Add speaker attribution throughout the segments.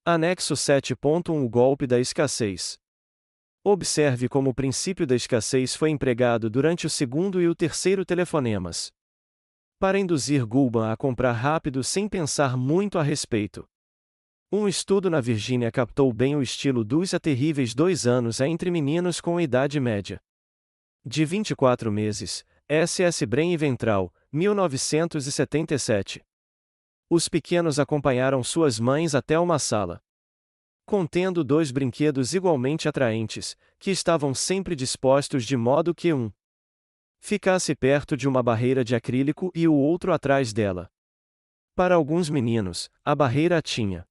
Speaker 1: Anexo 7.1 O golpe da escassez. Observe como o princípio da escassez foi empregado durante o segundo e o terceiro telefonemas. Para induzir Gulban a comprar rápido sem pensar muito a respeito. Um estudo na Virgínia captou bem o estilo dos terríveis 2 anos entre meninos com idade média. De 24 meses, SS Brain e Ventral, 1977. Os pequenos acompanharam suas mães até uma sala, contendo 2 brinquedos igualmente atraentes, que estavam sempre dispostos de modo que um ficasse perto de uma barreira de acrílico e o outro atrás dela. Para alguns meninos, a barreira tinha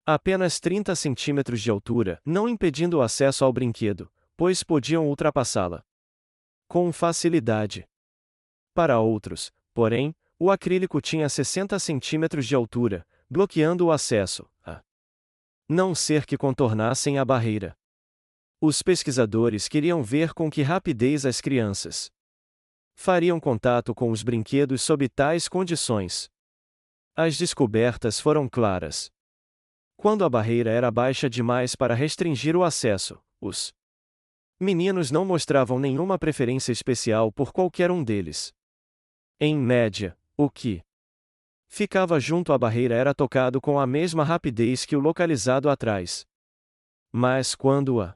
Speaker 1: apenas 30 centímetros de altura, não impedindo o acesso ao brinquedo, pois podiam ultrapassá-la com facilidade. Para outros, porém, o acrílico tinha 60 centímetros de altura, bloqueando o acesso, a não ser que contornassem a barreira. Os pesquisadores queriam ver com que rapidez as crianças fariam contato com os brinquedos sob tais condições. As descobertas foram claras. Quando a barreira era baixa demais para restringir o acesso, os meninos não mostravam nenhuma preferência especial por qualquer um deles. Em média, o que ficava junto à barreira era tocado com a mesma rapidez que o localizado atrás. Mas quando a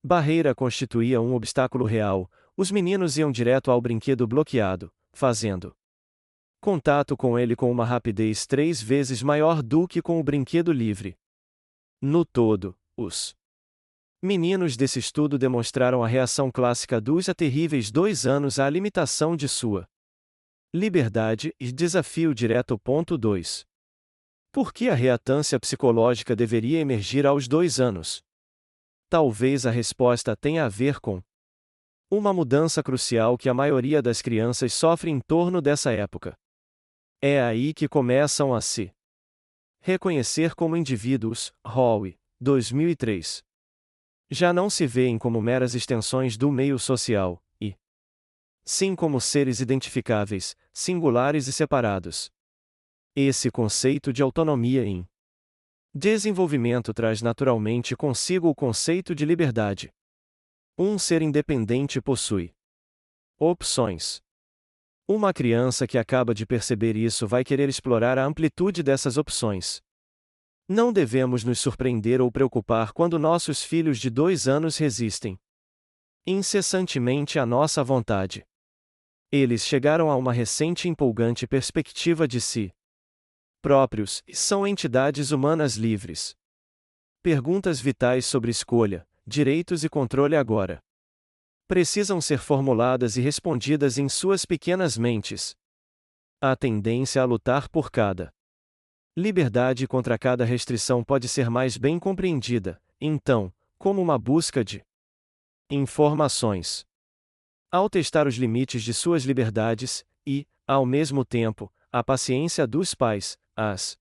Speaker 1: barreira constituía um obstáculo real, os meninos iam direto ao brinquedo bloqueado, fazendo contato com ele com uma rapidez 3 vezes maior do que com o brinquedo livre. No todo, os meninos desse estudo demonstraram a reação clássica dos terríveis 2 anos à limitação de sua liberdade e desafio direto. Ponto 2. Por que a reatância psicológica deveria emergir aos 2 anos? Talvez a resposta tenha a ver com uma mudança crucial que a maioria das crianças sofre em torno dessa época. É aí que começam a se reconhecer como indivíduos. Howe, 2003. Já não se veem como meras extensões do meio social, e sim como seres identificáveis, singulares e separados. Esse conceito de autonomia em desenvolvimento traz naturalmente consigo o conceito de liberdade. Um ser independente possui opções. Uma criança que acaba de perceber isso vai querer explorar a amplitude dessas opções. Não devemos nos surpreender ou preocupar quando nossos filhos de 2 anos resistem incessantemente à nossa vontade. Eles chegaram a uma recente e empolgante perspectiva de si próprios e são entidades humanas livres. Perguntas vitais sobre escolha, direitos e controle agora precisam ser formuladas e respondidas em suas pequenas mentes. A tendência a lutar por cada liberdade contra cada restrição pode ser mais bem compreendida, então, como uma busca de informações. Ao testar os limites de suas liberdades, e, ao mesmo tempo, a paciência dos pais, as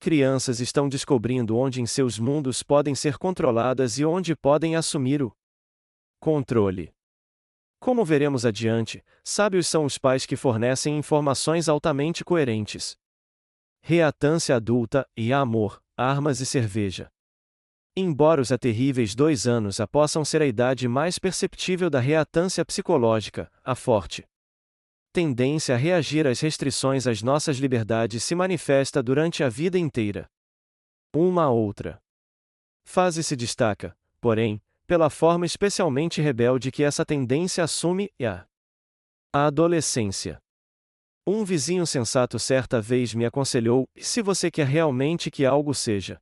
Speaker 1: crianças estão descobrindo onde em seus mundos podem ser controladas e onde podem assumir o controle. Como veremos adiante, sábios são os pais que fornecem informações altamente coerentes. Reatância adulta e amor, armas e cerveja. Embora os terríveis 2 anos possam ser a idade mais perceptível da reatância psicológica, a forte tendência a reagir às restrições às nossas liberdades se manifesta durante a vida inteira. Uma outra fase se destaca, porém, pela forma especialmente rebelde que essa tendência assume, a adolescência. Um vizinho sensato certa vez me aconselhou: se você quer realmente que algo seja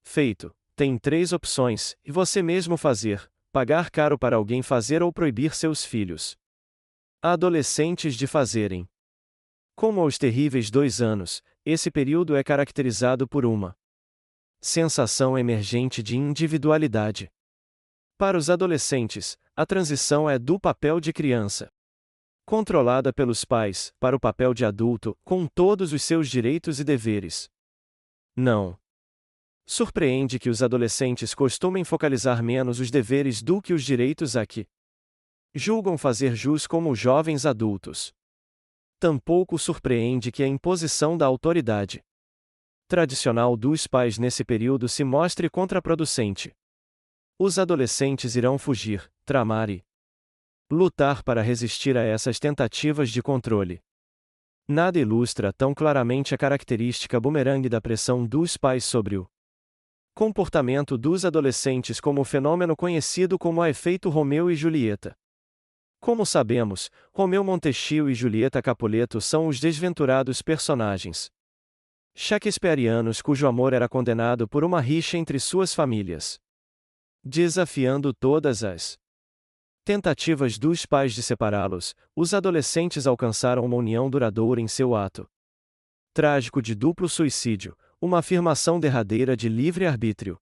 Speaker 1: feito, tem 3 opções, e você mesmo fazer, pagar caro para alguém fazer ou proibir seus filhos adolescentes de fazerem. Como aos terríveis 2 anos, esse período é caracterizado por uma sensação emergente de individualidade. Para os adolescentes, a transição é do papel de criança, controlada pelos pais, para o papel de adulto, com todos os seus direitos e deveres. Não surpreende que os adolescentes costumem focalizar menos os deveres do que os direitos a que julgam fazer jus como os jovens adultos. Tampouco surpreende que a imposição da autoridade tradicional dos pais nesse período se mostre contraproducente. Os adolescentes irão fugir, tramar e lutar para resistir a essas tentativas de controle. Nada ilustra tão claramente a característica bumerangue da pressão dos pais sobre o comportamento dos adolescentes como o fenômeno conhecido como o efeito Romeu e Julieta. Como sabemos, Romeu Montecchio e Julieta Capuleto são os desventurados personagens shakespearianos cujo amor era condenado por uma rixa entre suas famílias. Desafiando todas as tentativas dos pais de separá-los, os adolescentes alcançaram uma união duradoura em seu ato trágico de duplo suicídio, uma afirmação derradeira de livre-arbítrio.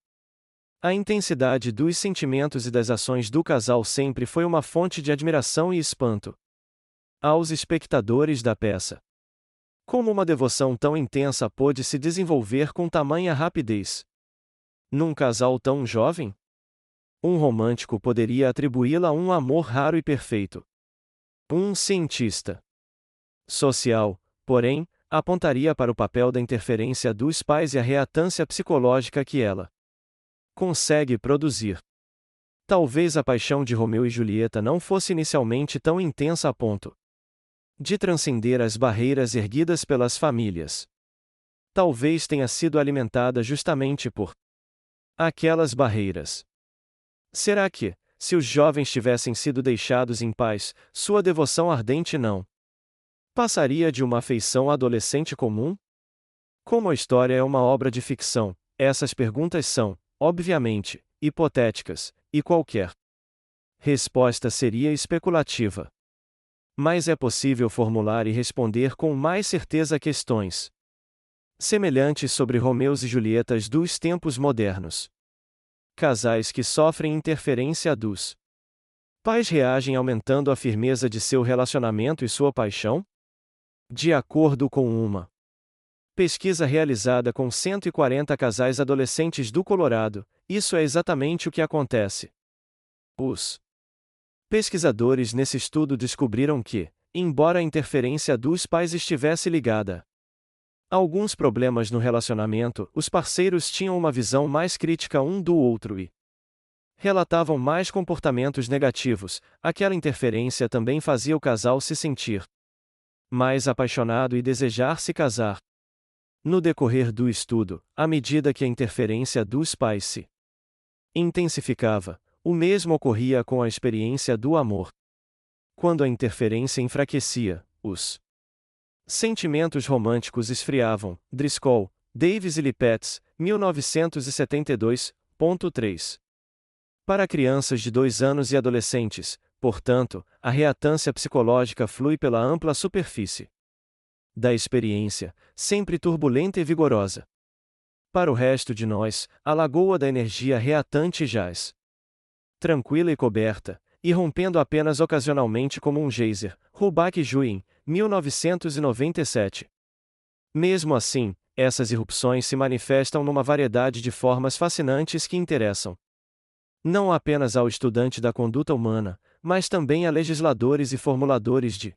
Speaker 1: A intensidade dos sentimentos e das ações do casal sempre foi uma fonte de admiração e espanto aos espectadores da peça. Como uma devoção tão intensa pôde se desenvolver com tamanha rapidez? Num casal tão jovem? Um romântico poderia atribuí-la a um amor raro e perfeito. Um cientista social, porém, apontaria para o papel da interferência dos pais e a reatância psicológica que ela consegue produzir. Talvez a paixão de Romeu e Julieta não fosse inicialmente tão intensa a ponto de transcender as barreiras erguidas pelas famílias. Talvez tenha sido alimentada justamente por aquelas barreiras. Será que, se os jovens tivessem sido deixados em paz, sua devoção ardente não passaria de uma afeição adolescente comum? Como a história é uma obra de ficção, essas perguntas são, obviamente, hipotéticas, e qualquer resposta seria especulativa. Mas é possível formular e responder com mais certeza questões semelhantes sobre Romeus e Julietas dos tempos modernos. Casais que sofrem interferência dos pais reagem aumentando a firmeza de seu relacionamento e sua paixão? De acordo com uma pesquisa realizada com 140 casais adolescentes do Colorado, isso é exatamente o que acontece. Os pesquisadores nesse estudo descobriram que, embora a interferência dos pais estivesse ligada a alguns problemas no relacionamento, os parceiros tinham uma visão mais crítica um do outro e relatavam mais comportamentos negativos. Aquela interferência também fazia o casal se sentir mais apaixonado e desejar se casar. No decorrer do estudo, à medida que a interferência dos pais se intensificava, o mesmo ocorria com a experiência do amor. Quando a interferência enfraquecia, os sentimentos românticos esfriavam. Driscoll, Davis e Lippetz, 1972.3. Para crianças de 2 anos e adolescentes, portanto, a reatância psicológica flui pela ampla superfície da experiência, sempre turbulenta e vigorosa. Para o resto de nós, a lagoa da energia reatante jaz tranquila e coberta, irrompendo apenas ocasionalmente como um geyser. Rubak Juin, 1997. Mesmo assim, essas irrupções se manifestam numa variedade de formas fascinantes que interessam não apenas ao estudante da conduta humana, mas também a legisladores e formuladores de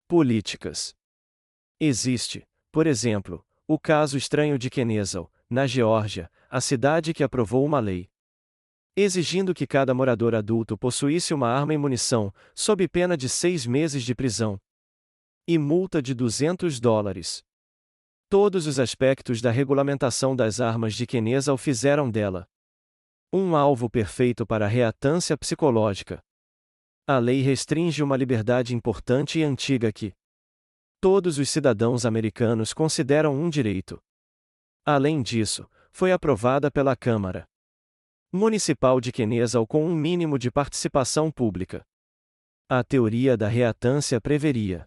Speaker 1: políticas. Existe, por exemplo, o caso estranho de Kenesaw, na Geórgia, a cidade que aprovou uma lei exigindo que cada morador adulto possuísse uma arma e munição, sob pena de 6 meses de prisão e multa de $200. Todos os aspectos da regulamentação das armas de Kenesaw fizeram dela um alvo perfeito para a reatância psicológica. A lei restringe uma liberdade importante e antiga que todos os cidadãos americanos consideram um direito. Além disso, foi aprovada pela Câmara Municipal de Kenesaw com um mínimo de participação pública. A teoria da reatância preveria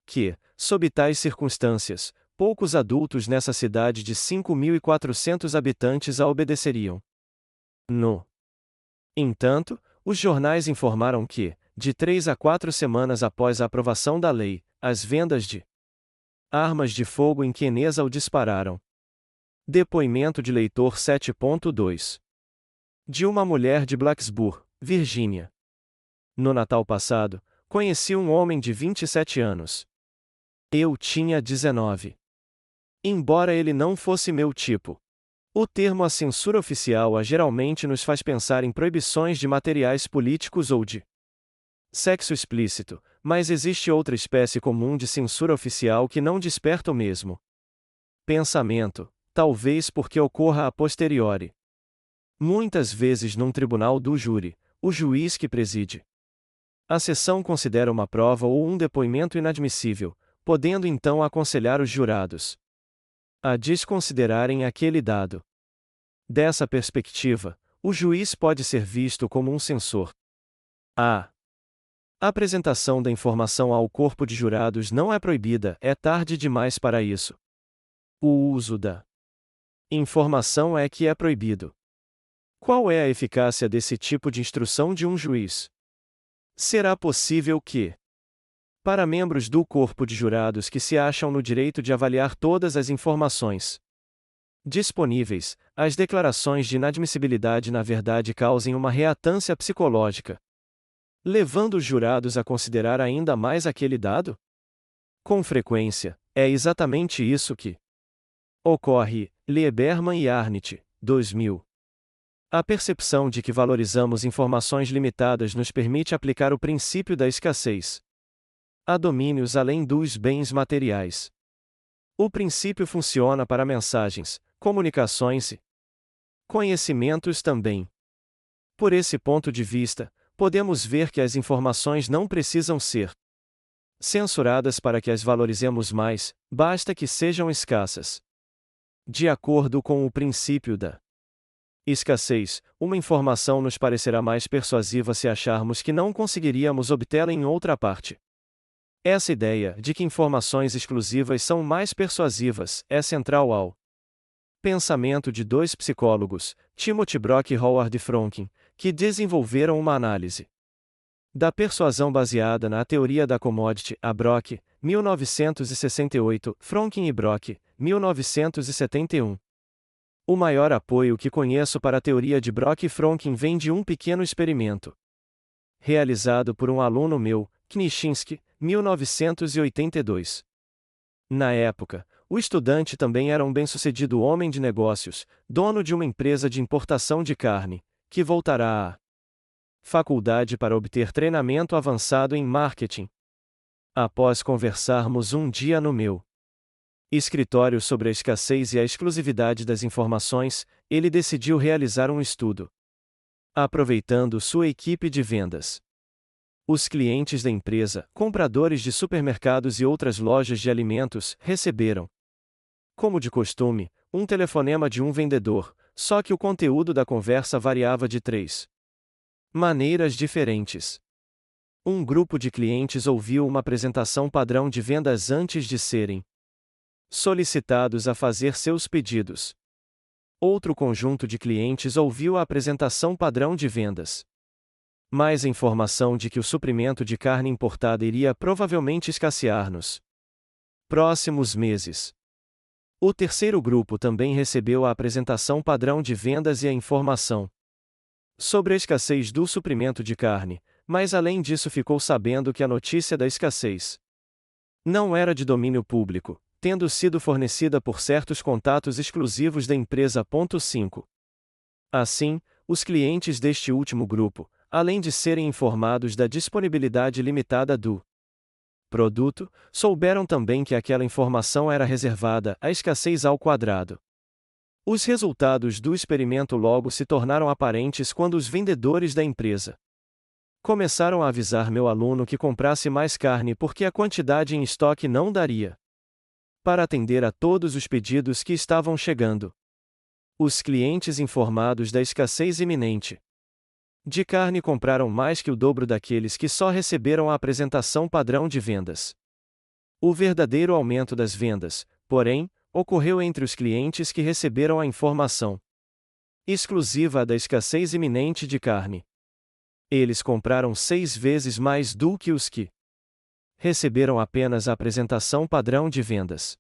Speaker 1: que, sob tais circunstâncias, poucos adultos nessa cidade de 5.400 habitantes a obedeceriam. No entanto, os jornais informaram que, de 3 a 4 semanas após a aprovação da lei, as vendas de armas de fogo em Kenesaw dispararam. Depoimento de leitor 7.2. De uma mulher de Blacksburg, Virgínia. No Natal passado, conheci um homem de 27 anos. Eu tinha 19. Embora ele não fosse meu tipo. O termo a censura oficial geralmente nos faz pensar em proibições de materiais políticos ou de sexo explícito, mas existe outra espécie comum de censura oficial que não desperta o mesmo pensamento, talvez porque ocorra a posteriori. Muitas vezes num tribunal do júri, o juiz que preside a sessão considera uma prova ou um depoimento inadmissível, podendo então aconselhar os jurados a desconsiderarem aquele dado. Dessa perspectiva, o juiz pode ser visto como um censor. A apresentação da informação ao corpo de jurados não é proibida, é tarde demais para isso. O uso da informação é que é proibido. Qual é a eficácia desse tipo de instrução de um juiz? Será possível que, para membros do corpo de jurados que se acham no direito de avaliar todas as informações disponíveis, as declarações de inadmissibilidade na verdade causem uma reatância psicológica, levando os jurados a considerar ainda mais aquele dado? Com frequência, é exatamente isso que ocorre. Lieberman e Arndt, 2000. A percepção de que valorizamos informações limitadas nos permite aplicar o princípio da escassez a domínios além dos bens materiais. O princípio funciona para mensagens, comunicações e conhecimentos também. Por esse ponto de vista, podemos ver que as informações não precisam ser censuradas para que as valorizemos mais, basta que sejam escassas. De acordo com o princípio da escassez, uma informação nos parecerá mais persuasiva se acharmos que não conseguiríamos obtê-la em outra parte. Essa ideia de que informações exclusivas são mais persuasivas é central ao pensamento de dois psicólogos, Timothy Brock e Howard Fronkin, que desenvolveram uma análise da persuasão baseada na teoria da commodity. A Brock, 1968, Fronkin e Brock, 1971. O maior apoio que conheço para a teoria de Brock e Fronkin vem de um pequeno experimento realizado por um aluno meu, Knischinski, 1982. Na época, o estudante também era um bem-sucedido homem de negócios, dono de uma empresa de importação de carne, que voltará à faculdade para obter treinamento avançado em marketing. Após conversarmos um dia no meu escritório sobre a escassez e a exclusividade das informações, ele decidiu realizar um estudo, aproveitando sua equipe de vendas. Os clientes da empresa, compradores de supermercados e outras lojas de alimentos, receberam, como de costume, um telefonema de um vendedor, só que o conteúdo da conversa variava de 3 maneiras diferentes. Um grupo de clientes ouviu uma apresentação padrão de vendas antes de serem solicitados a fazer seus pedidos. Outro conjunto de clientes ouviu a apresentação padrão de vendas. Mais informação de que o suprimento de carne importada iria provavelmente escassear nos próximos meses. O terceiro grupo também recebeu a apresentação padrão de vendas e a informação sobre a escassez do suprimento de carne, mas além disso ficou sabendo que a notícia da escassez não era de domínio público, tendo sido fornecida por certos contatos exclusivos da empresa. 5. Assim, os clientes deste último grupo, além de serem informados da disponibilidade limitada do produto, souberam também que aquela informação era reservada à escassez ao quadrado. Os resultados do experimento logo se tornaram aparentes quando os vendedores da empresa começaram a avisar meu aluno que comprasse mais carne porque a quantidade em estoque não daria para atender a todos os pedidos que estavam chegando. Os clientes informados da escassez iminente de carne compraram mais que o dobro daqueles que só receberam a apresentação padrão de vendas. O verdadeiro aumento das vendas, porém, ocorreu entre os clientes que receberam a informação exclusiva da escassez iminente de carne. Eles compraram 6 vezes mais do que os que receberam apenas a apresentação padrão de vendas.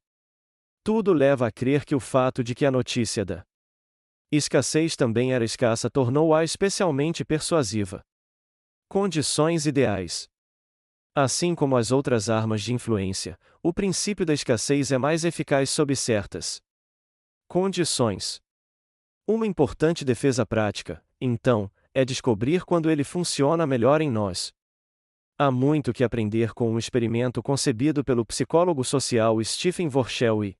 Speaker 1: Tudo leva a crer que o fato de que a notícia da escassez também era escassa tornou-a especialmente persuasiva. Condições ideais. Assim como as outras armas de influência, o princípio da escassez é mais eficaz sob certas condições. Uma importante defesa prática, então, é descobrir quando ele funciona melhor em nós. Há muito que aprender com um experimento concebido pelo psicólogo social Stephen Vorschel e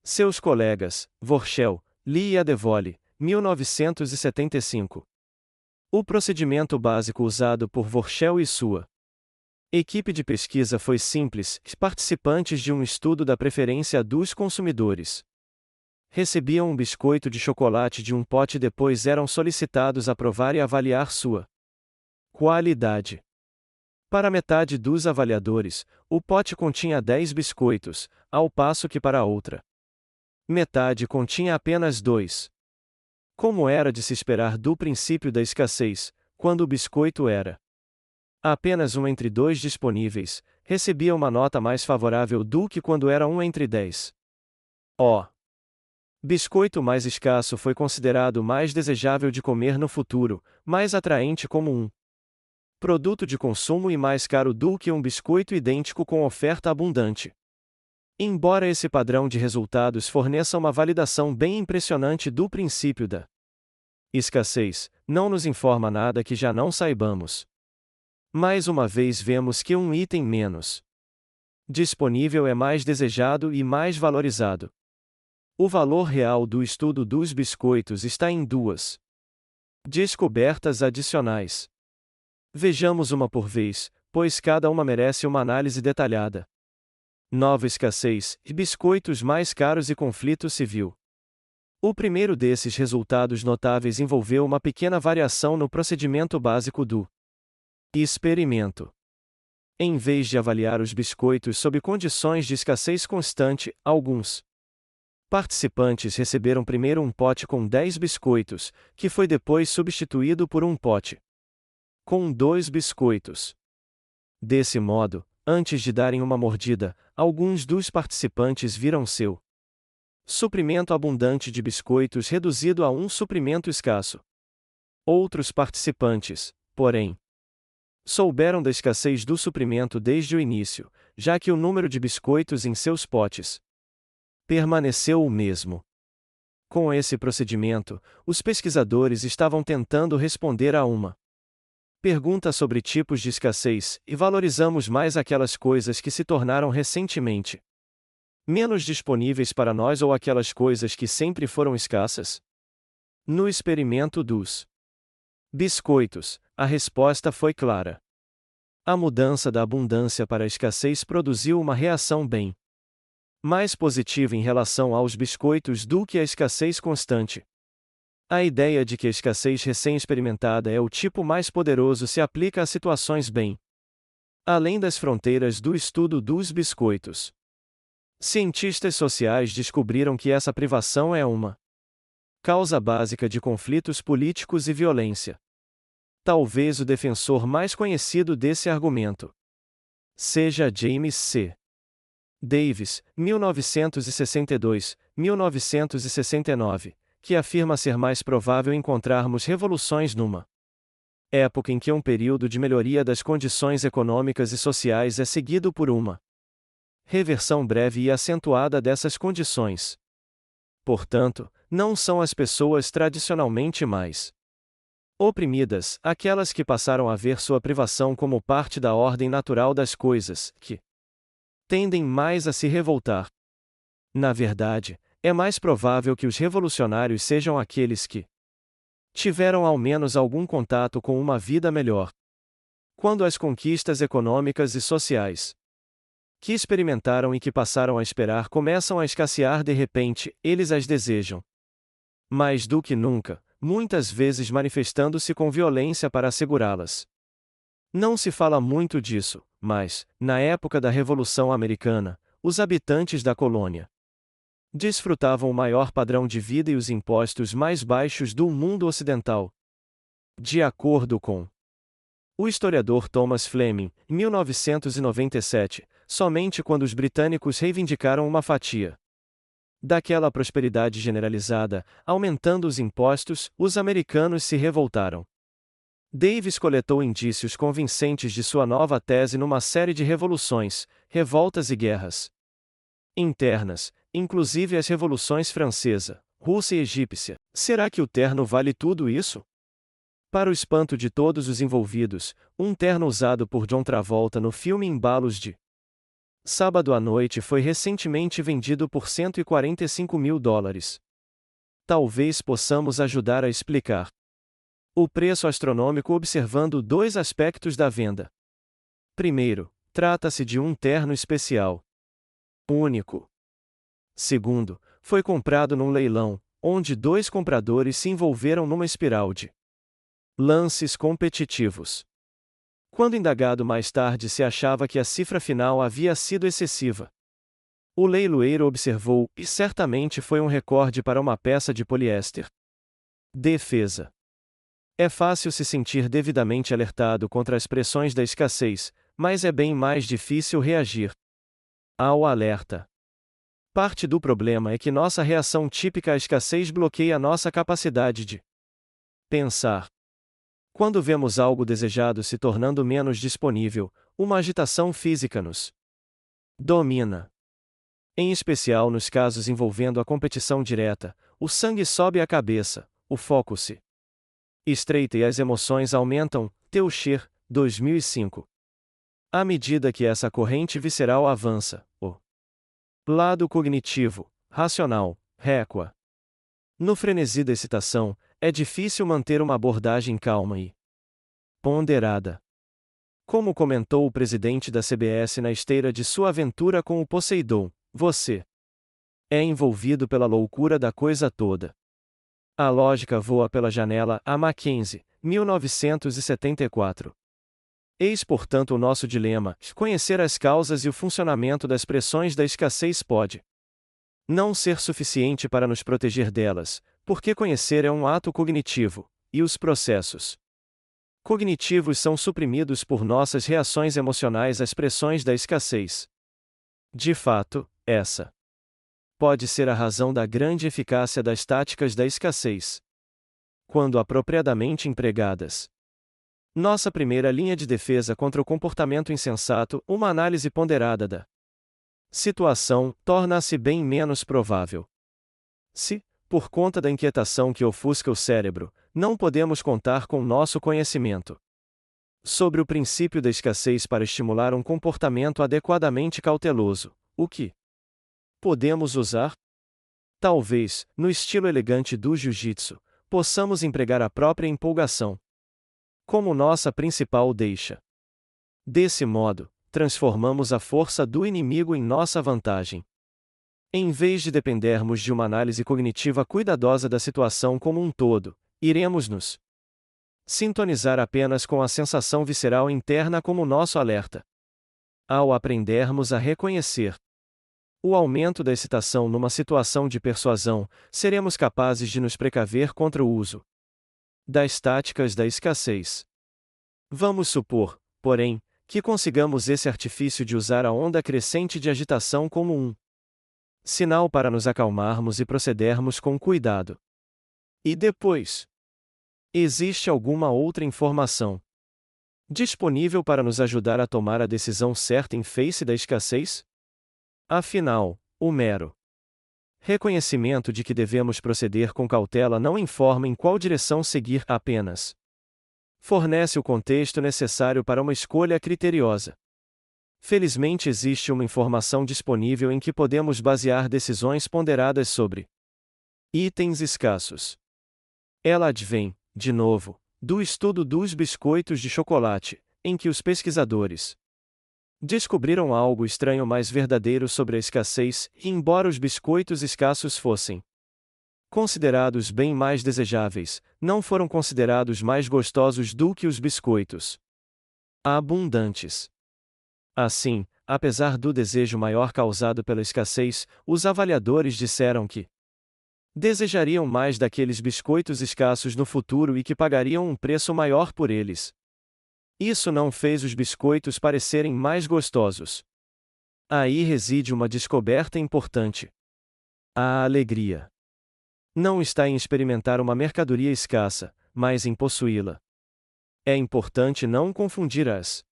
Speaker 1: seus colegas, Vorschel, Lee e Adevole, 1975. O procedimento básico usado por Vorschel e sua equipe de pesquisa foi simples: participantes de um estudo da preferência dos consumidores recebiam um biscoito de chocolate de um pote e depois eram solicitados a provar e avaliar sua qualidade. Para metade dos avaliadores, o pote continha 10 biscoitos, ao passo que para a outra metade continha apenas 2. Como era de se esperar do princípio da escassez, quando o biscoito era apenas um entre 2 disponíveis, recebia uma nota mais favorável do que quando era um entre 10. O biscoito mais escasso foi considerado mais desejável de comer no futuro, mais atraente como um produto de consumo e mais caro do que um biscoito idêntico com oferta abundante. Embora esse padrão de resultados forneça uma validação bem impressionante do princípio da escassez, não nos informa nada que já não saibamos. Mais uma vez vemos que um item menos disponível é mais desejado e mais valorizado. O valor real do estudo dos biscoitos está em duas descobertas adicionais. Vejamos uma por vez, pois cada uma merece uma análise detalhada. Nova escassez, e biscoitos mais caros e conflito civil. O primeiro desses resultados notáveis envolveu uma pequena variação no procedimento básico do experimento. Em vez de avaliar os biscoitos sob condições de escassez constante, alguns participantes receberam primeiro um pote com 10 biscoitos, que foi depois substituído por um pote com 2 biscoitos. Desse modo, antes de darem uma mordida, alguns dos participantes viram seu suprimento abundante de biscoitos reduzido a um suprimento escasso. Outros participantes, porém, souberam da escassez do suprimento desde o início, já que o número de biscoitos em seus potes permaneceu o mesmo. Com esse procedimento, os pesquisadores estavam tentando responder a uma pergunta sobre tipos de escassez, e valorizamos mais aquelas coisas que se tornaram recentemente menos disponíveis para nós ou aquelas coisas que sempre foram escassas? No experimento dos biscoitos, a resposta foi clara. A mudança da abundância para a escassez produziu uma reação bem mais positiva em relação aos biscoitos do que a escassez constante. A ideia de que a escassez recém-experimentada é o tipo mais poderoso se aplica a situações bem além das fronteiras do estudo dos biscoitos. Cientistas sociais descobriram que essa privação é uma causa básica de conflitos políticos e violência. Talvez o defensor mais conhecido desse argumento seja James C. Davis, 1962, 1969, que afirma ser mais provável encontrarmos revoluções numa época em que um período de melhoria das condições econômicas e sociais é seguido por uma reversão breve e acentuada dessas condições. Portanto, não são as pessoas tradicionalmente mais oprimidas, aquelas que passaram a ver sua privação como parte da ordem natural das coisas, que tendem mais a se revoltar. Na verdade, é mais provável que os revolucionários sejam aqueles que tiveram ao menos algum contato com uma vida melhor. Quando as conquistas econômicas e sociais que experimentaram e que passaram a esperar começam a escassear de repente, eles as desejam mais do que nunca, muitas vezes manifestando-se com violência para assegurá-las. Não se fala muito disso, mas, na época da Revolução Americana, os habitantes da colônia desfrutavam o maior padrão de vida e os impostos mais baixos do mundo ocidental. De acordo com o historiador Thomas Fleming, em 1997, somente quando os britânicos reivindicaram uma fatia daquela prosperidade generalizada, aumentando os impostos, os americanos se revoltaram. Davis coletou indícios convincentes de sua nova tese numa série de revoluções, revoltas e guerras internas, inclusive as revoluções francesa, russa e egípcia. Será que o terno vale tudo isso? Para o espanto de todos os envolvidos, um terno usado por John Travolta no filme Embalos de Sábado à Noite foi recentemente vendido por $145.000. Talvez possamos ajudar a explicar o preço astronômico observando dois aspectos da venda. Primeiro, trata-se de um terno especial, único. Segundo, foi comprado num leilão, onde dois compradores se envolveram numa espiral de lances competitivos. Quando indagado mais tarde se achava que a cifra final havia sido excessiva, o leiloeiro observou, e certamente foi um recorde para uma peça de poliéster. Defesa. É fácil se sentir devidamente alertado contra as pressões da escassez, mas é bem mais difícil reagir ao alerta. Parte do problema é que nossa reação típica à escassez bloqueia nossa capacidade de pensar. Quando vemos algo desejado se tornando menos disponível, uma agitação física nos domina. Em especial nos casos envolvendo a competição direta, o sangue sobe à cabeça, o foco se estreita e as emoções aumentam. Teucher, 2005. À medida que essa corrente visceral avança, o lado cognitivo, racional, recua. No frenesi da excitação, é difícil manter uma abordagem calma e ponderada. Como comentou o presidente da CBS na esteira de sua aventura com o Poseidon, você é envolvido pela loucura da coisa toda. A lógica voa pela janela. A Mackenzie, 1974. Eis portanto o nosso dilema: conhecer as causas e o funcionamento das pressões da escassez pode não ser suficiente para nos proteger delas, porque conhecer é um ato cognitivo, e os processos cognitivos são suprimidos por nossas reações emocionais às pressões da escassez. De fato, essa pode ser a razão da grande eficácia das táticas da escassez. Quando apropriadamente empregadas. Nossa primeira linha de defesa contra o comportamento insensato, uma análise ponderada da situação, torna-se bem menos provável. Se, por conta da inquietação que ofusca o cérebro, não podemos contar com nosso conhecimento sobre o princípio da escassez para estimular um comportamento adequadamente cauteloso, o que podemos usar? Talvez, no estilo elegante do jiu-jitsu, possamos empregar a própria empolgação como nossa principal deixa. Desse modo, transformamos a força do inimigo em nossa vantagem. Em vez de dependermos de uma análise cognitiva cuidadosa da situação como um todo, iremos nos sintonizar apenas com a sensação visceral interna como nosso alerta. Ao aprendermos a reconhecer o aumento da excitação numa situação de persuasão, seremos capazes de nos precaver contra o uso das táticas da escassez. Vamos supor, porém, que consigamos esse artifício de usar a onda crescente de agitação como um sinal para nos acalmarmos e procedermos com cuidado. E depois? Existe alguma outra informação disponível para nos ajudar a tomar a decisão certa em face da escassez? Afinal, o mero reconhecimento de que devemos proceder com cautela não informa em qual direção seguir, apenas fornece o contexto necessário para uma escolha criteriosa. Felizmente existe uma informação disponível em que podemos basear decisões ponderadas sobre itens escassos. Ela advém, de novo, do estudo dos biscoitos de chocolate, em que os pesquisadores descobriram algo estranho mais verdadeiro sobre a escassez, e embora os biscoitos escassos fossem considerados bem mais desejáveis, não foram considerados mais gostosos do que os biscoitos abundantes. Assim, apesar do desejo maior causado pela escassez, os avaliadores disseram que desejariam mais daqueles biscoitos escassos no futuro e que pagariam um preço maior por eles. Isso não fez os biscoitos parecerem mais gostosos. Aí reside uma descoberta importante. A alegria não está em experimentar uma mercadoria escassa, mas em possuí-la. É importante não confundir as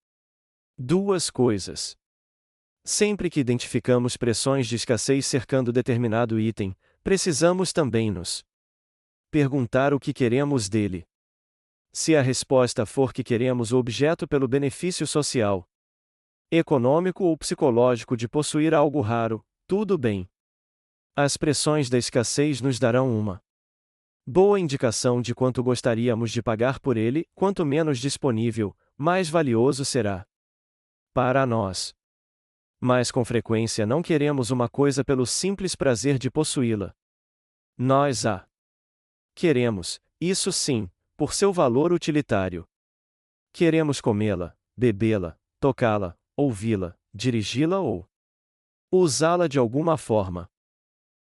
Speaker 1: duas coisas. Sempre que identificamos pressões de escassez cercando determinado item, precisamos também nos perguntar o que queremos dele. Se a resposta for que queremos o objeto pelo benefício social, econômico ou psicológico de possuir algo raro, tudo bem. As pressões da escassez nos darão uma boa indicação de quanto gostaríamos de pagar por ele, quanto menos disponível, mais valioso será para nós. Mas com frequência não queremos uma coisa pelo simples prazer de possuí-la. Nós a queremos, isso sim, por seu valor utilitário. Queremos comê-la, bebê-la, tocá-la, ouvi-la, dirigi-la ou usá-la de alguma forma.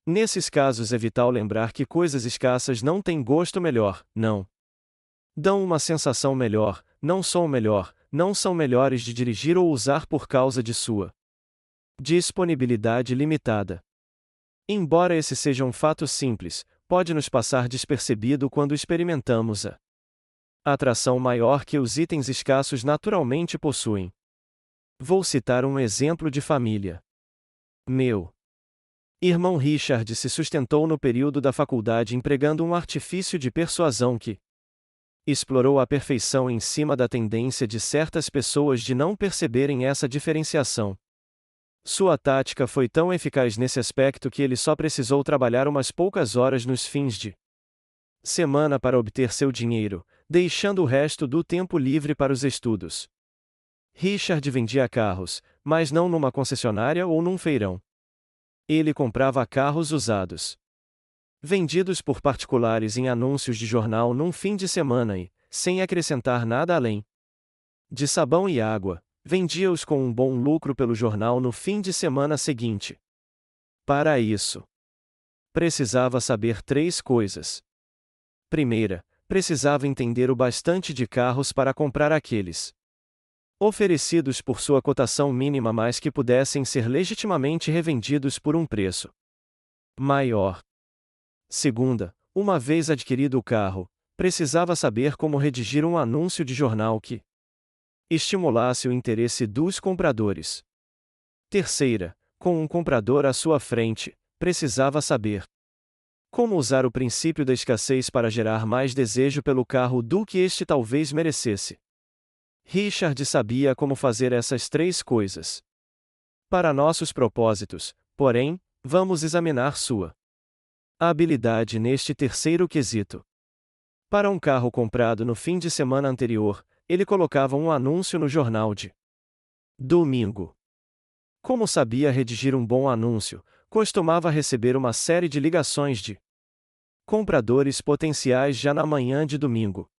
Speaker 1: Nesses casos é vital lembrar que coisas escassas não têm gosto melhor, não. Dão uma sensação melhor, não som melhor, não são melhores de dirigir ou usar por causa de sua disponibilidade limitada. Embora esse seja um fato simples, pode nos passar despercebido quando experimentamos a atração maior que os itens escassos naturalmente possuem. Vou citar um exemplo de família. Meu irmão Richard se sustentou no período da faculdade empregando um artifício de persuasão que explorou à perfeição em cima da tendência de certas pessoas de não perceberem essa diferenciação. Sua tática foi tão eficaz nesse aspecto que ele só precisou trabalhar umas poucas horas nos fins de semana para obter seu dinheiro, deixando o resto do tempo livre para os estudos. Richard vendia carros, mas não numa concessionária ou num feirão. Ele comprava carros usados, vendidos por particulares em anúncios de jornal num fim de semana e, sem acrescentar nada além de sabão e água, vendia-os com um bom lucro pelo jornal no fim de semana seguinte. Para isso, precisava saber 3 coisas. Primeira, precisava entender o bastante de carros para comprar aqueles oferecidos por sua cotação mínima, mas que pudessem ser legitimamente revendidos por um preço maior. Segunda, uma vez adquirido o carro, precisava saber como redigir um anúncio de jornal que estimulasse o interesse dos compradores. Terceira, com um comprador à sua frente, precisava saber como usar o princípio da escassez para gerar mais desejo pelo carro do que este talvez merecesse. Richard sabia como fazer essas 3 coisas. Para nossos propósitos, porém, vamos examinar sua habilidade neste terceiro quesito. Para um carro comprado no fim de semana anterior, ele colocava um anúncio no jornal de domingo. Como sabia redigir um bom anúncio, costumava receber uma série de ligações de compradores potenciais já na manhã de domingo.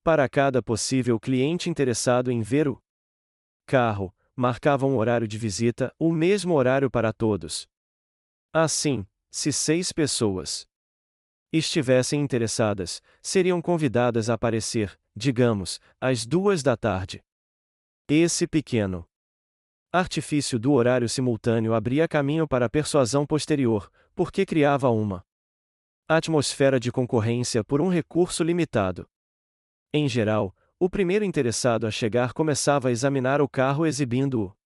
Speaker 1: Para cada possível cliente interessado em ver o carro, marcava um horário de visita, o mesmo horário para todos. Assim, se 6 pessoas estivessem interessadas, seriam convidadas a aparecer, digamos, às 2 da tarde. Esse pequeno artifício do horário simultâneo abria caminho para a persuasão posterior, porque criava uma atmosfera de concorrência por um recurso limitado. Em geral, o primeiro interessado a chegar começava a examinar o carro exibindo o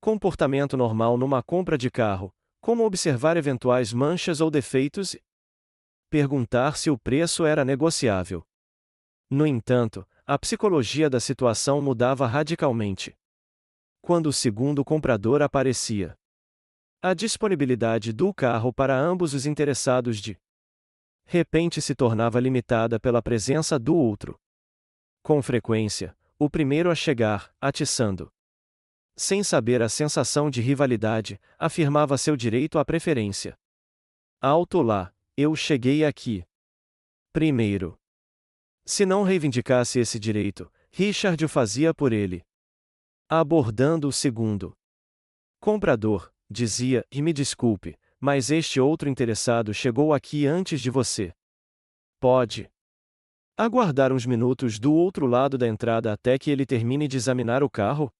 Speaker 1: comportamento normal numa compra de carro, como observar eventuais manchas ou defeitos e perguntar se o preço era negociável. No entanto, a psicologia da situação mudava radicalmente quando o segundo comprador aparecia. A disponibilidade do carro para ambos os interessados de repente se tornava limitada pela presença do outro. Com frequência, o primeiro a chegar, atiçando, sem saber a sensação de rivalidade, afirmava seu direito à preferência. Alto lá, eu cheguei aqui primeiro. Se não reivindicasse esse direito, Richard o fazia por ele. Abordando o segundo comprador, dizia, e me desculpe, mas este outro interessado chegou aqui antes de você. Pode aguardar uns minutos do outro lado da entrada até que ele termine de examinar o carro?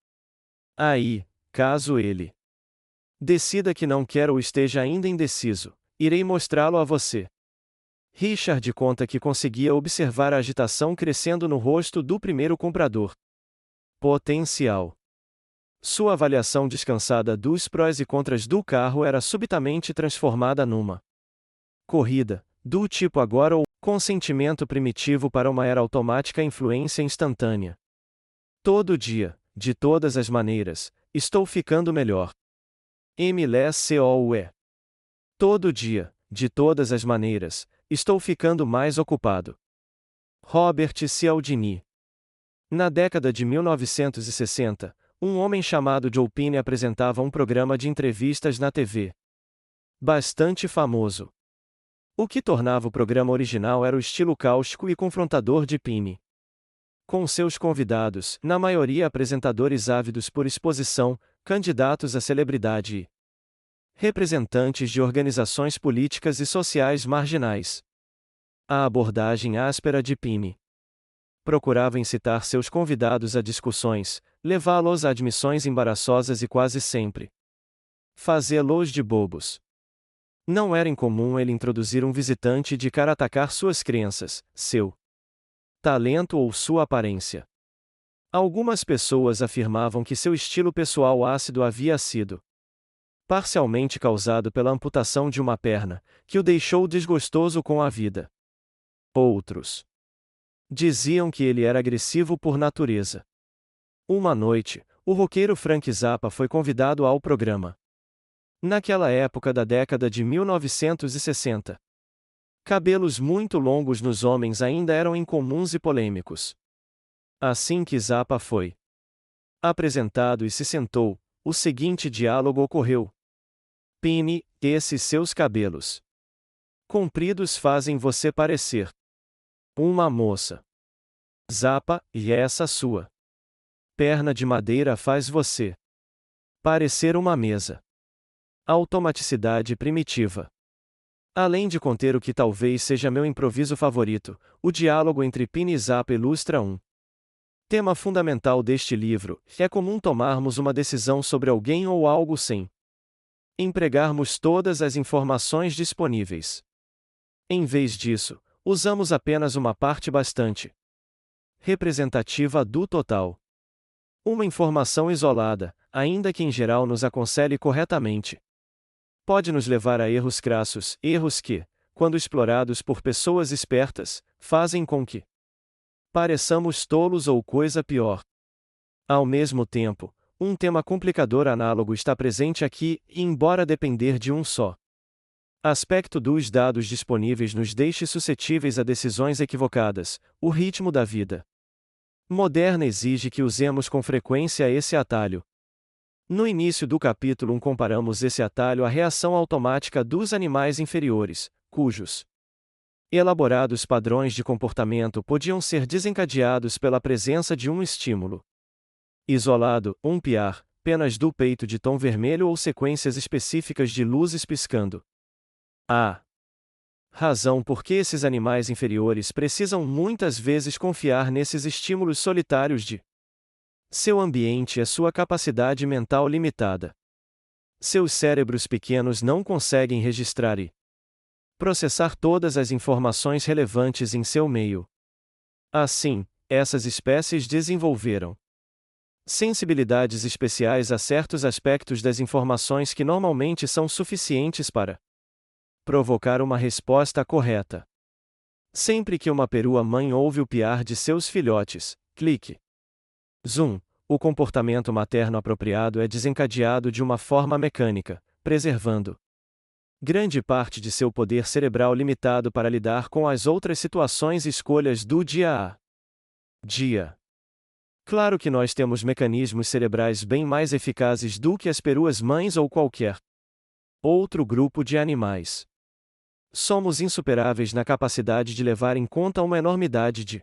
Speaker 1: Aí, caso ele decida que não quer ou esteja ainda indeciso, irei mostrá-lo a você. Richard conta que conseguia observar a agitação crescendo no rosto do primeiro comprador. Potencial. Sua avaliação descansada dos prós e contras do carro era subitamente transformada numa corrida, do tipo agora ou consentimento primitivo para uma era automática influência instantânea. Todo dia, de todas as maneiras, estou ficando melhor. MLSCOUE. Todo dia, de todas as maneiras, estou ficando mais ocupado. Robert Cialdini. Na década de 1960, um homem chamado Joe Pini apresentava um programa de entrevistas na TV. Bastante famoso. O que tornava o programa original era o estilo cáustico e confrontador de Pini. Com seus convidados, na maioria apresentadores ávidos por exposição, candidatos à celebridade e representantes de organizações políticas e sociais marginais. A abordagem áspera de Pini procurava incitar seus convidados a discussões, levá-los a admissões embaraçosas e quase sempre fazê-los de bobos. Não era incomum ele introduzir um visitante de cara atacar suas crenças, seu talento ou sua aparência. Algumas pessoas afirmavam que seu estilo pessoal ácido havia sido parcialmente causado pela amputação de uma perna, que o deixou desgostoso com a vida. Outros diziam que ele era agressivo por natureza. Uma noite, o roqueiro Frank Zappa foi convidado ao programa. Naquela época da década de 1960, cabelos muito longos nos homens ainda eram incomuns e polêmicos. Assim que Zappa foi apresentado e se sentou, o seguinte diálogo ocorreu. Pini, esses seus cabelos compridos fazem você parecer uma moça. Zappa, e essa sua perna de madeira faz você parecer uma mesa. Automaticidade primitiva. Além de conter o que talvez seja meu improviso favorito, o diálogo entre Pini e Zappa ilustra um tema fundamental deste livro: é comum tomarmos uma decisão sobre alguém ou algo sem empregarmos todas as informações disponíveis. Em vez disso, usamos apenas uma parte bastante representativa do total. Uma informação isolada, ainda que em geral nos aconselhe corretamente, pode nos levar a erros crassos, erros que, quando explorados por pessoas espertas, fazem com que pareçamos tolos ou coisa pior. Ao mesmo tempo, um tema complicador análogo está presente aqui, e embora depender de um só aspecto dos dados disponíveis nos deixe suscetíveis a decisões equivocadas, o ritmo da vida moderna exige que usemos com frequência esse atalho. No início do capítulo 1 comparamos esse atalho à reação automática dos animais inferiores, cujos elaborados padrões de comportamento podiam ser desencadeados pela presença de um estímulo isolado, um piar, penas do peito de tom vermelho ou sequências específicas de luzes piscando. A razão por que esses animais inferiores precisam muitas vezes confiar nesses estímulos solitários de seu ambiente é sua capacidade mental limitada. Seus cérebros pequenos não conseguem registrar e processar todas as informações relevantes em seu meio. Assim, essas espécies desenvolveram sensibilidades especiais a certos aspectos das informações que normalmente são suficientes para provocar uma resposta correta. Sempre que uma perua mãe ouve o piar de seus filhotes, clique. Zoom. O comportamento materno apropriado é desencadeado de uma forma mecânica, preservando grande parte de seu poder cerebral limitado para lidar com as outras situações e escolhas do dia a dia. Claro que nós temos mecanismos cerebrais bem mais eficazes do que as peruas mães ou qualquer outro grupo de animais. Somos insuperáveis na capacidade de levar em conta uma enormidade de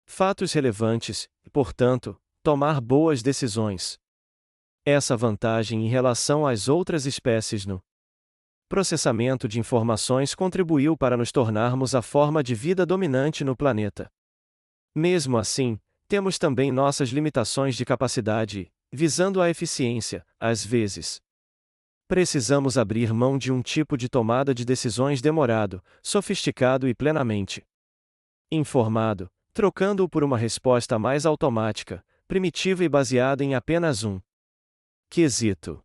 Speaker 1: fatos relevantes, e, portanto, tomar boas decisões. Essa vantagem em relação às outras espécies no processamento de informações contribuiu para nos tornarmos a forma de vida dominante no planeta. Mesmo assim, temos também nossas limitações de capacidade e, visando a eficiência, às vezes, Precisamos abrir mão de um tipo de tomada de decisões demorado, sofisticado e plenamente informado, trocando-o por uma resposta mais automática, primitiva e baseada em apenas um quesito.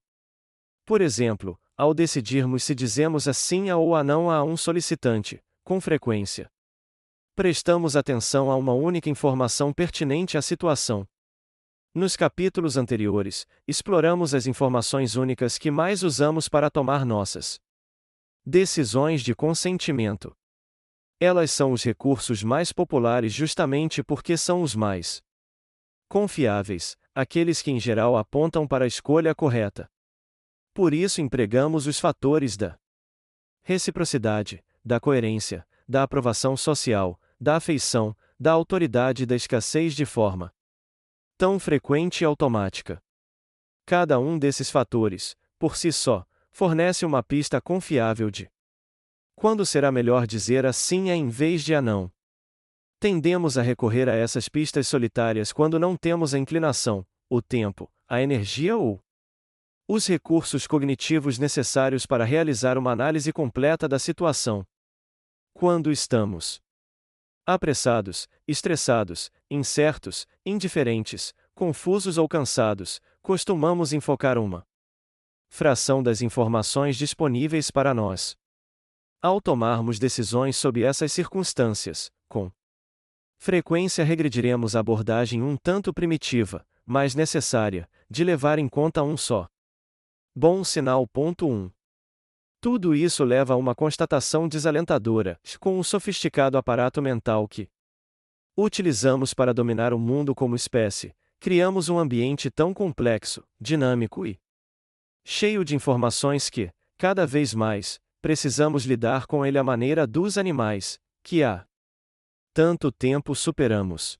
Speaker 1: Por exemplo, ao decidirmos se dizemos a sim ou a não a um solicitante, com frequência, prestamos atenção a uma única informação pertinente à situação. Nos capítulos anteriores, exploramos as informações únicas que mais usamos para tomar nossas decisões de consentimento. Elas são os recursos mais populares justamente porque são os mais confiáveis, aqueles que em geral apontam para a escolha correta. Por isso empregamos os fatores da reciprocidade, da coerência, da aprovação social, da afeição, da autoridade e da escassez de forma tão frequente e automática. Cada um desses fatores, por si só, fornece uma pista confiável de quando será melhor dizer a sim em vez de a não. Tendemos a recorrer a essas pistas solitárias quando não temos a inclinação, o tempo, a energia ou os recursos cognitivos necessários para realizar uma análise completa da situação. Quando estamos apressados, estressados, incertos, indiferentes, confusos ou cansados, costumamos enfocar uma fração das informações disponíveis para nós. Ao tomarmos decisões sob essas circunstâncias, com frequência regrediremos à abordagem um tanto primitiva, mas necessária, de levar em conta um só bom sinal. 1. Tudo isso leva a uma constatação desalentadora, com o sofisticado aparato mental que utilizamos para dominar o mundo como espécie, criamos um ambiente tão complexo, dinâmico e cheio de informações que, cada vez mais, precisamos lidar com ele à maneira dos animais, que há tanto tempo superamos.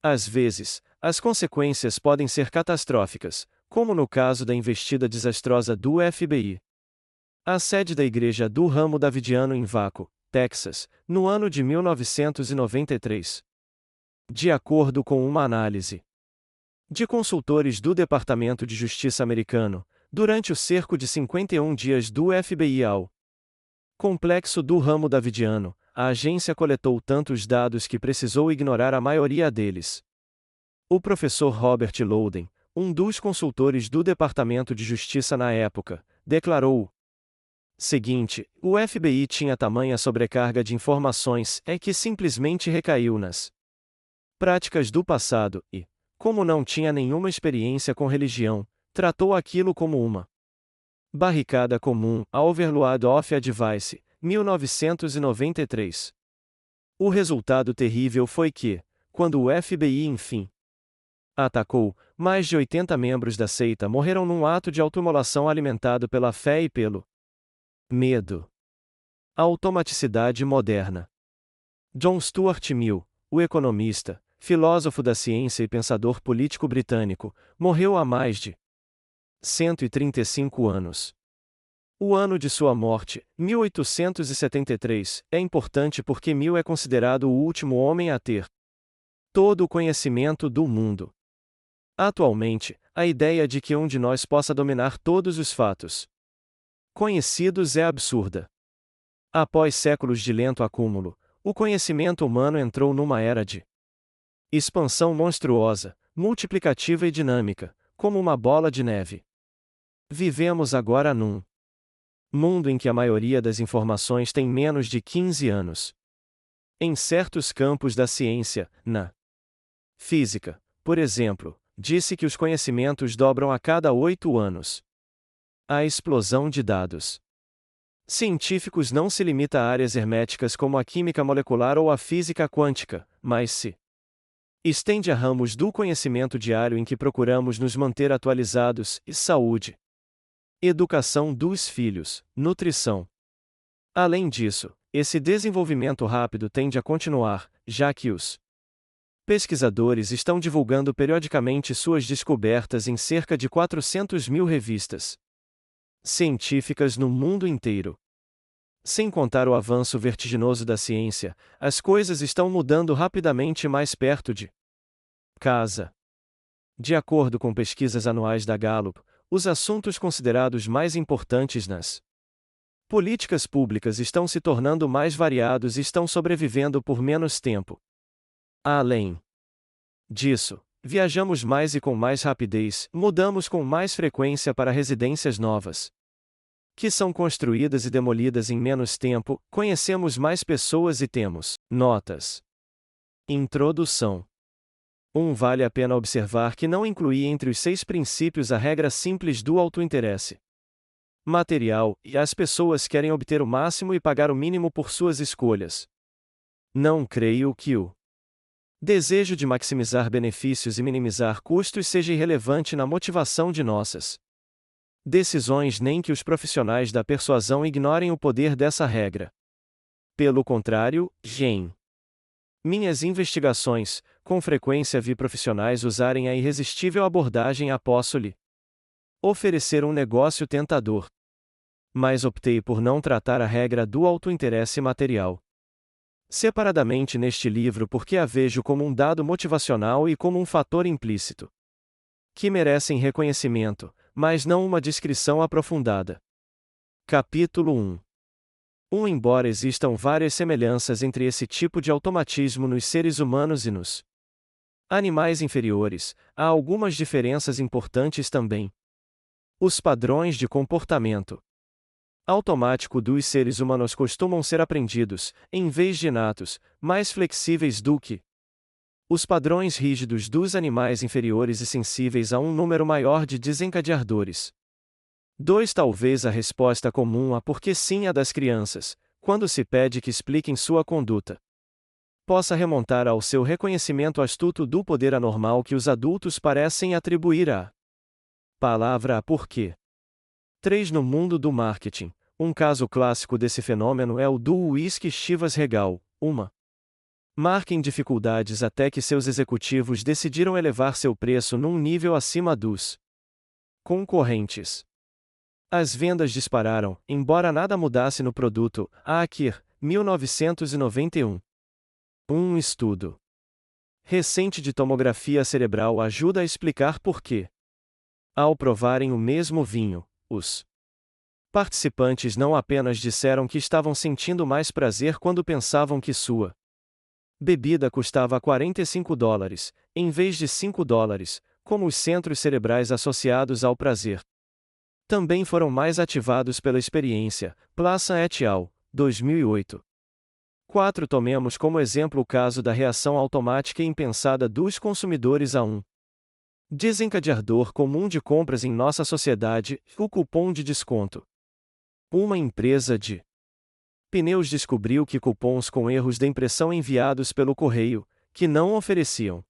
Speaker 1: Às vezes, as consequências podem ser catastróficas, como no caso da investida desastrosa do FBI. A sede da igreja do ramo davidiano em Waco, Texas, no ano de 1993. De acordo com uma análise de consultores do Departamento de Justiça americano, durante o cerco de 51 dias do FBI ao complexo do ramo davidiano, a agência coletou tantos dados que precisou ignorar a maioria deles. O professor Robert Louden, um dos consultores do Departamento de Justiça na época, declarou o seguinte: o FBI tinha tamanha sobrecarga de informações que simplesmente recaiu nas práticas do passado e, como não tinha nenhuma experiência com religião, tratou aquilo como uma barricada comum. A Overload of Advice, 1993. O resultado terrível foi que, quando o FBI enfim atacou, mais de 80 membros da seita morreram num ato de autoimolação alimentado pela fé e pelo medo. A automaticidade moderna. John Stuart Mill, o economista, filósofo da ciência e pensador político britânico, morreu há mais de 135 anos. O ano de sua morte, 1873, é importante porque Mill é considerado o último homem a ter todo o conhecimento do mundo. Atualmente, a ideia de que um de nós possa dominar todos os fatos conhecidos é absurda. Após séculos de lento acúmulo, o conhecimento humano entrou numa era de expansão monstruosa, multiplicativa e dinâmica, como uma bola de neve. Vivemos agora num mundo em que a maioria das informações tem menos de 15 anos. Em certos campos da ciência, na física, por exemplo, disse que os conhecimentos dobram a cada 8 anos. A explosão de dados científicos não se limita a áreas herméticas como a química molecular ou a física quântica, mas se estende a ramos do conhecimento diário em que procuramos nos manter atualizados: saúde, educação dos filhos, nutrição. Além disso, esse desenvolvimento rápido tende a continuar, já que os pesquisadores estão divulgando periodicamente suas descobertas em cerca de 400 mil revistas científicas no mundo inteiro. Sem contar o avanço vertiginoso da ciência, as coisas estão mudando rapidamente mais perto de casa. De acordo com pesquisas anuais da Gallup, os assuntos considerados mais importantes nas políticas públicas estão se tornando mais variados e estão sobrevivendo por menos tempo. Além disso, viajamos mais e com mais rapidez, mudamos com mais frequência para residências novas, que são construídas e demolidas em menos tempo, conhecemos mais pessoas e temos notas. Introdução. Vale a pena observar que não incluí entre os 6 princípios a regra simples do autointeresse material, e as pessoas querem obter o máximo e pagar o mínimo por suas escolhas. Não creio que o desejo de maximizar benefícios e minimizar custos seja irrelevante na motivação de nossas decisões, nem que os profissionais da persuasão ignorem o poder dessa regra. Pelo contrário, em minhas investigações, com frequência vi profissionais usarem a irresistível abordagem posso-lhe oferecer um negócio tentador. Mas optei por não tratar a regra do autointeresse material separadamente neste livro porque a vejo como um dado motivacional e como um fator implícito que merecem reconhecimento, mas não uma descrição aprofundada. Capítulo 1. Embora existam várias semelhanças entre esse tipo de automatismo nos seres humanos e nos animais inferiores, há algumas diferenças importantes também. Os padrões de comportamento automático dos seres humanos costumam ser aprendidos, em vez de inatos, mais flexíveis do que os padrões rígidos dos animais inferiores e sensíveis a um número maior de desencadeadores. 2. Talvez a resposta comum a porque sim a das crianças, quando se pede que expliquem sua conduta, possa remontar ao seu reconhecimento astuto do poder anormal que os adultos parecem atribuir à palavra porquê. 3. No mundo do marketing, um caso clássico desse fenômeno é o do uísque Chivas Regal, uma marca em dificuldades até que seus executivos decidiram elevar seu preço num nível acima dos concorrentes. As vendas dispararam, embora nada mudasse no produto. Akir, 1991. Um estudo recente de tomografia cerebral ajuda a explicar por quê. Ao provarem o mesmo vinho, os participantes não apenas disseram que estavam sentindo mais prazer quando pensavam que sua bebida custava $45, em vez de $5, como os centros cerebrais associados ao prazer também foram mais ativados pela experiência. Plaça et al., 2008. 4. Tomemos como exemplo o caso da reação automática e impensada dos consumidores a um desencadeador comum de compras em nossa sociedade, o cupom de desconto. Uma empresa de pneus descobriu que cupons com erros de impressão enviados pelo correio, que não ofereciam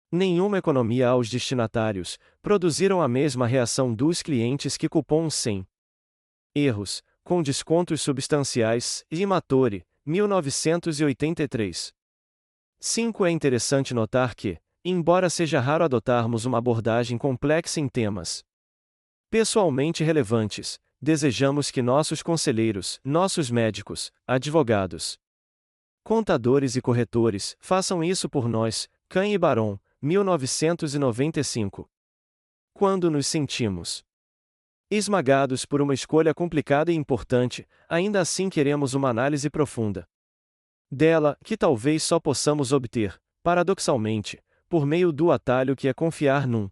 Speaker 1: nenhuma economia aos destinatários, produziram a mesma reação dos clientes que cupons sem erros, com descontos substanciais. Imatore, 1983. 5. É interessante notar que, embora seja raro adotarmos uma abordagem complexa em temas pessoalmente relevantes, desejamos que nossos conselheiros, nossos médicos, advogados, contadores e corretores, façam isso por nós. Kahn e Baron, 1995. Quando nos sentimos esmagados por uma escolha complicada e importante, ainda assim queremos uma análise profunda dela, que talvez só possamos obter, paradoxalmente, por meio do atalho que é confiar num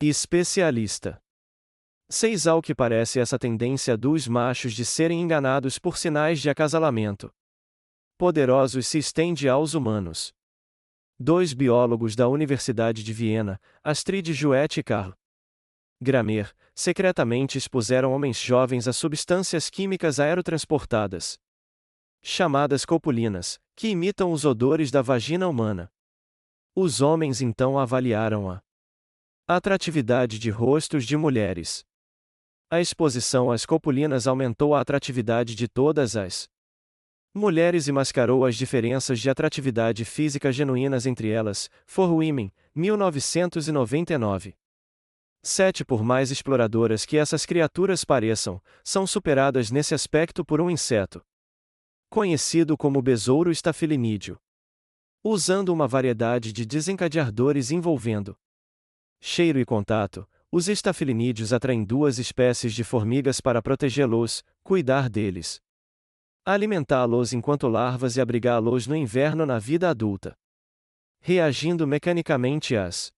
Speaker 1: especialista. 6. Ao que parece essa tendência dos machos de serem enganados por sinais de acasalamento poderosos se estende aos humanos. 2 biólogos da Universidade de Viena, Astrid Jouet e Karl Grammer, secretamente expuseram homens jovens a substâncias químicas aerotransportadas, chamadas copulinas, que imitam os odores da vagina humana. Os homens então avaliaram a atratividade de rostos de mulheres. A exposição às copulinas aumentou a atratividade de todas as mulheres e mascarou as diferenças de atratividade física genuínas entre elas. For Women, 1999. 7. Por mais exploradoras que essas criaturas pareçam, são superadas nesse aspecto por um inseto conhecido como besouro estafilinídeo. Usando uma variedade de desencadeadores envolvendo cheiro e contato, Os estafilinídeos atraem duas espécies de formigas para protegê-los, cuidar deles, alimentá-los enquanto larvas e abrigá-los no inverno na vida adulta. Reagindo mecanicamente às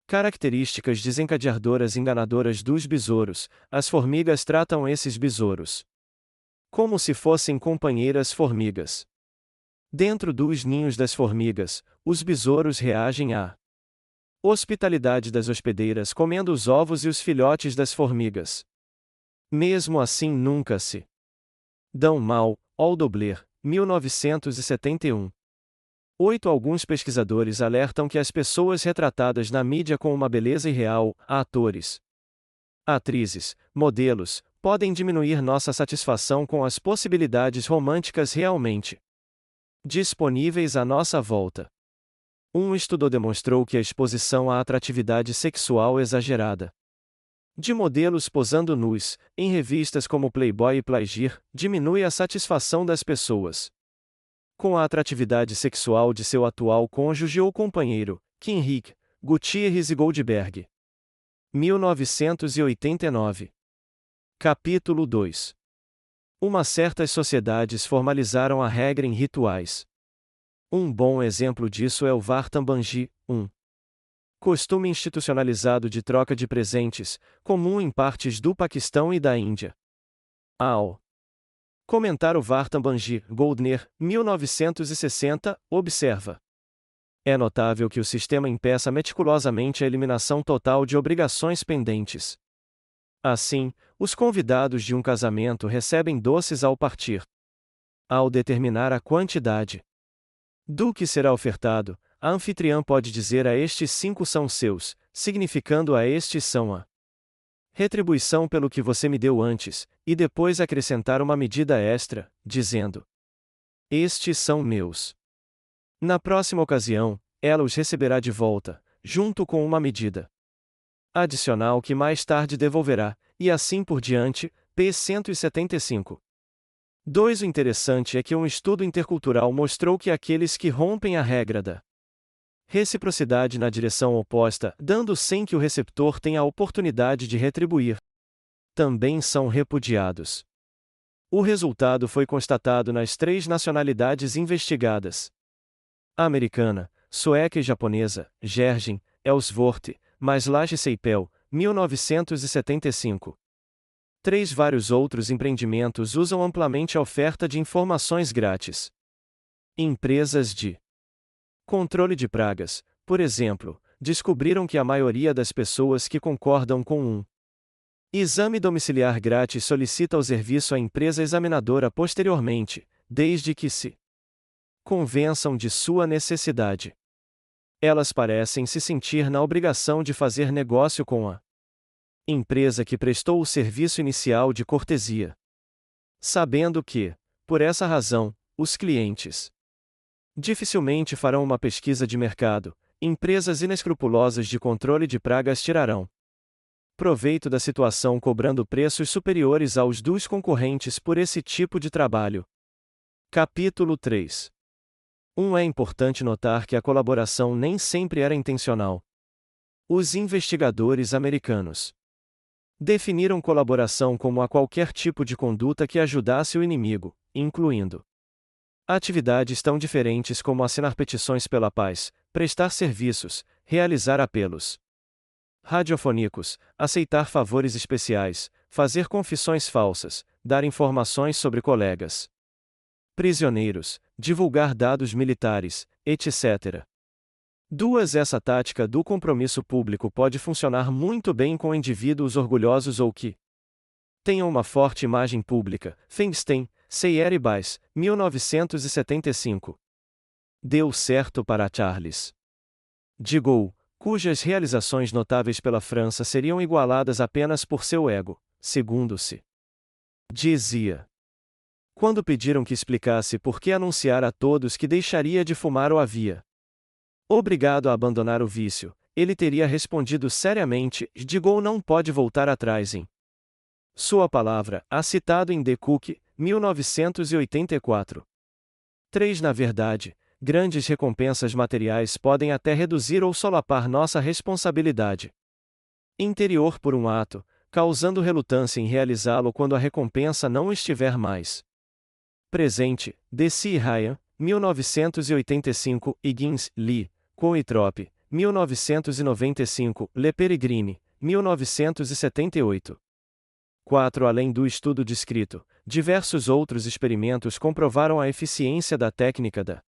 Speaker 1: características desencadeadoras enganadoras dos besouros, as formigas tratam esses besouros como se fossem companheiras formigas. Dentro dos ninhos das formigas, os besouros reagem à hospitalidade das hospedeiras comendo os ovos e os filhotes das formigas. Mesmo assim nunca se dão mal. Aldobler, 1971. 8. Alguns pesquisadores alertam que as pessoas retratadas na mídia com uma beleza irreal, atores, atrizes, modelos, podem diminuir nossa satisfação com as possibilidades românticas realmente disponíveis à nossa volta. Um estudo demonstrou que a exposição à atratividade sexual exagerada de modelos posando nus, em revistas como Playboy e Playgir, diminui a satisfação das pessoas com a atratividade sexual de seu atual cônjuge ou companheiro, Kim Rick, Gutierrez e Goldberg. 1989. Capítulo 2. Certas sociedades formalizaram a regra em rituais. Um bom exemplo disso é o Vartambangi, costume institucionalizado de troca de presentes, comum em partes do Paquistão e da Índia. Ao comentar o Vartambangi, Goldner, 1960, observa: é notável que o sistema impeça meticulosamente a eliminação total de obrigações pendentes. Assim, os convidados de um casamento recebem doces ao partir. Ao determinar a quantidade do que será ofertado, a anfitriã pode dizer a estes 5 são seus, significando a estes são a retribuição pelo que você me deu antes, e depois acrescentar uma medida extra, dizendo: estes são meus. Na próxima ocasião, ela os receberá de volta, junto com uma medida adicional que mais tarde devolverá, e assim por diante. P. 175. 2. O interessante é que um estudo intercultural mostrou que aqueles que rompem a regra da reciprocidade na direção oposta, dando sem que o receptor tenha a oportunidade de retribuir, também são repudiados. O resultado foi constatado nas 3 nacionalidades investigadas: americana, sueca e japonesa, Gergen, Ellsworth, mas Laje Seipel, 1975. 3. Vários outros empreendimentos usam amplamente a oferta de informações grátis. Empresas de controle de pragas, por exemplo, descobriram que a maioria das pessoas que concordam com um exame domiciliar grátis solicita o serviço à empresa examinadora posteriormente, desde que se convençam de sua necessidade. Elas parecem se sentir na obrigação de fazer negócio com a empresa que prestou o serviço inicial de cortesia, sabendo que, por essa razão, os clientes dificilmente farão uma pesquisa de mercado. Empresas inescrupulosas de controle de pragas tirarão proveito da situação cobrando preços superiores aos dos concorrentes por esse tipo de trabalho. Capítulo 3. É importante notar que a colaboração nem sempre era intencional. Os investigadores americanos definiram colaboração como a qualquer tipo de conduta que ajudasse o inimigo, incluindo atividades tão diferentes como assinar petições pela paz, prestar serviços, realizar apelos radiofônicos, aceitar favores especiais, fazer confissões falsas, dar informações sobre colegas prisioneiros, divulgar dados militares, etc. 2. Essa tática do compromisso público pode funcionar muito bem com indivíduos orgulhosos ou que tenham uma forte imagem pública. Feinstein, Seyer e Bass, 1975. Deu certo para Charles de Gaulle, cujas realizações notáveis pela França seriam igualadas apenas por seu ego, segundo se dizia. Quando pediram que explicasse por que anunciar a todos que deixaria de fumar ou havia obrigado a abandonar o vício, ele teria respondido seriamente: de Gaulle não pode voltar atrás em sua palavra, a citado em De Cook, 1984. 3. Na verdade, grandes recompensas materiais podem até reduzir ou solapar nossa responsabilidade interior por um ato, causando relutância em realizá-lo quando a recompensa não estiver mais presente. Deci e Ryan, 1985, Higgins, Lee, Coitrop, 1995, Le Peregrine, 1978. 4. Além do estudo descrito, diversos outros experimentos comprovaram a eficiência da técnica da